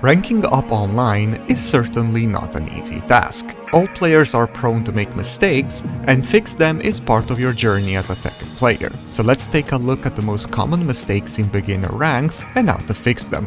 Ranking up online is certainly not an easy task. All players are prone to make mistakes, and fix them is part of your journey as a Tekken player. So let's take a look at the most common mistakes in beginner ranks and how to fix them.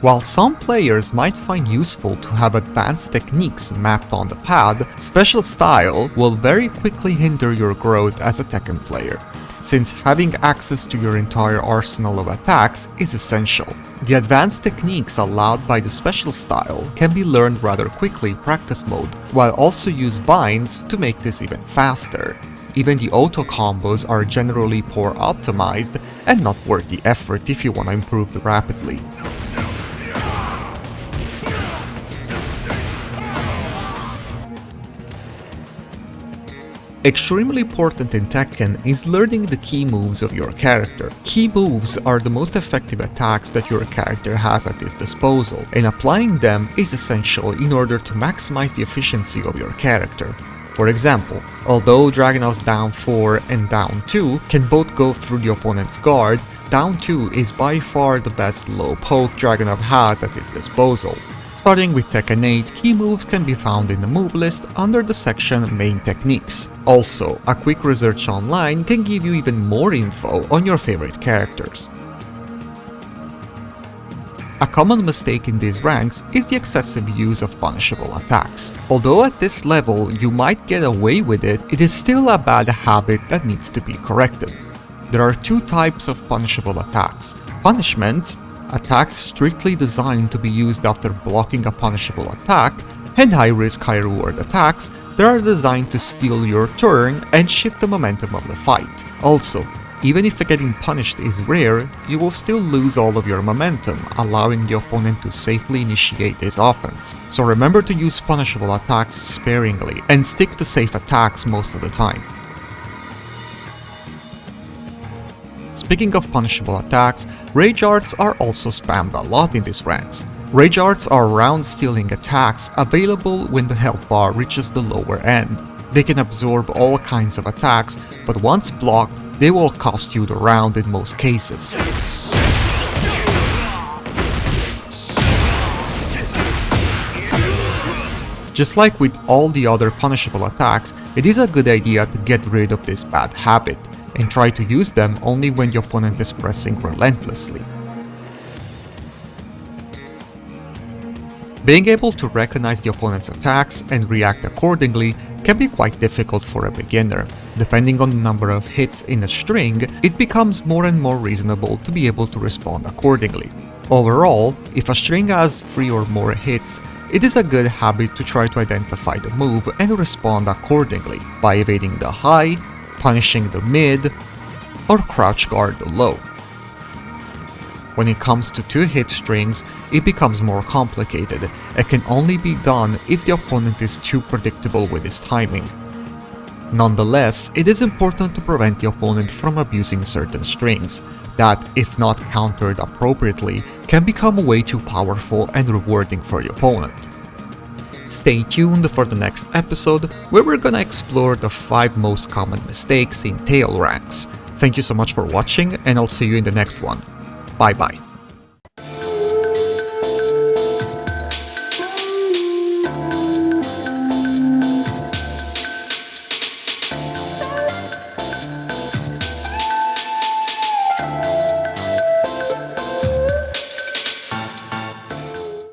While some players might find useful to have advanced techniques mapped on the pad, special style will very quickly hinder your growth as a Tekken player, since having access to your entire arsenal of attacks is essential. The advanced techniques allowed by the special style can be learned rather quickly in practice mode, while also use binds to make this even faster. Even the auto combos are generally poor optimized and not worth the effort if you want to improve rapidly. Extremely important in Tekken is learning the key moves of your character. Key moves are the most effective attacks that your character has at his disposal, and applying them is essential in order to maximize the efficiency of your character. For example, although Dragunov's down 4 and down 2 can both go through the opponent's guard, down 2 is by far the best low poke Dragunov has at his disposal. Starting with Tekken 8, key moves can be found in the move list under the section Main Techniques. Also, a quick research online can give you even more info on your favorite characters. A common mistake in these ranks is the excessive use of punishable attacks. Although at this level you might get away with it, it is still a bad habit that needs to be corrected. There are two types of punishable attacks: punishments, attacks strictly designed to be used after blocking a punishable attack, and high-risk, high-reward attacks that are designed to steal your turn and shift the momentum of the fight. Also, even if getting punished is rare, you will still lose all of your momentum, allowing the opponent to safely initiate his offense. So remember to use punishable attacks sparingly, and stick to safe attacks most of the time. Speaking of punishable attacks, Rage Arts are also spammed a lot in these ranks. Rage Arts are round-stealing attacks available when the health bar reaches the lower end. They can absorb all kinds of attacks, but once blocked, they will cost you the round in most cases. Just like with all the other punishable attacks, it is a good idea to get rid of this bad habit, and try to use them only when the opponent is pressing relentlessly. Being able to recognize the opponent's attacks and react accordingly can be quite difficult for a beginner. Depending on the number of hits in a string, it becomes more and more reasonable to be able to respond accordingly. Overall, if a string has 3 or more hits, it is a good habit to try to identify the move and respond accordingly by evading the high, punishing the mid, or crouch guard the low. When it comes to 2-hit strings, it becomes more complicated and can only be done if the opponent is too predictable with his timing. Nonetheless, it is important to prevent the opponent from abusing certain strings that, if not countered appropriately, can become way too powerful and rewarding for the opponent. Stay tuned for the next episode, where we're gonna explore the 5 most common mistakes in tail ranks. Thank you so much for watching, and I'll see you in the next one. Bye bye.